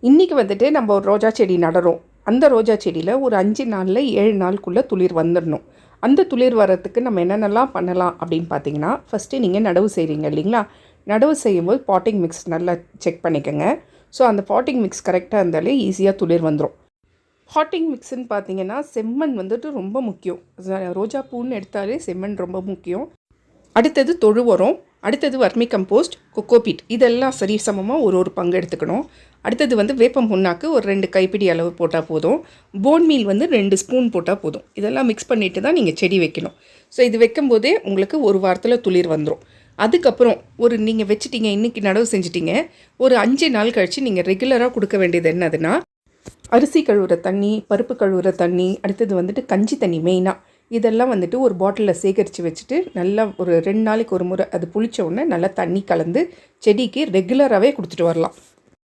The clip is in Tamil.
இன்றைக்கி வந்துட்டு நம்ம ஒரு ரோஜா செடி நடுறோம். அந்த ரோஜா செடியில் ஒரு 5 நாளில் 7 நாளுக்குள்ளே துளிர் வந்துடணும். அந்த துளிர் வரத்துக்கு நம்ம என்னென்னலாம் பண்ணலாம் அப்படின்னு பார்த்தீங்கன்னா, ஃபஸ்ட்டு நீங்கள் நடவு செய்கிறீங்க இல்லைங்களா? நடவு செய்யும்போது பாட்டிங் மிக்ஸ் நல்லா செக் பண்ணிக்கோங்க. ஸோ அந்த பாட்டிங் மிக்ஸ் கரெக்டாக இருந்தாலே ஈஸியாக துளிர் வந்துடும். பாட்டிங் மிக்ஸ்ன்னு பார்த்தீங்கன்னா செம்மண் வந்துட்டு ரொம்ப முக்கியம். ரோஜா பூன்னு எடுத்தாலே செம்மண் ரொம்ப முக்கியம். அடுத்தது தொழு உரம், அடுத்தது வர்மி கம்போஸ்ட், கொக்கோபீட், இதெல்லாம் சரிசமமாக ஒரு பங்கு எடுத்துக்கணும். அடுத்தது வந்து வேப்பம் புண்ணாக்கு ஒரு 2 கைப்பிடி அளவு போட்டால் போதும். போன் மீல் வந்து 2 ஸ்பூன் போட்டால் போதும். இதெல்லாம் மிக்ஸ் பண்ணிவிட்டு தான் நீங்கள் செடி வைக்கணும். ஸோ இது வைக்கும்போதே உங்களுக்கு ஒரு வாரத்தில் துளிர் வந்துடும். அதுக்கப்புறம் நீங்கள் வச்சுட்டீங்க, இன்றைக்கி நடவு செஞ்சிட்டிங்க, ஒரு 5 நாள் கழித்து நீங்கள் ரெகுலராக கொடுக்க வேண்டியது என்னதுன்னா, அரிசி கழுவுற தண்ணி, பருப்பு கழுவுற தண்ணி, அடுத்தது வந்துட்டு கஞ்சி தண்ணி மெயினாக, இதெல்லாம் வந்துட்டு ஒரு பாட்டிலில் சேகரித்து வச்சுட்டு நல்லா ஒரு 2 நாளைக்கு ஒரு முறை அது புளித்த உடனே நல்லா தண்ணி கலந்து செடிக்கு ரெகுலராகவே கொடுத்துட்டு வரலாம்.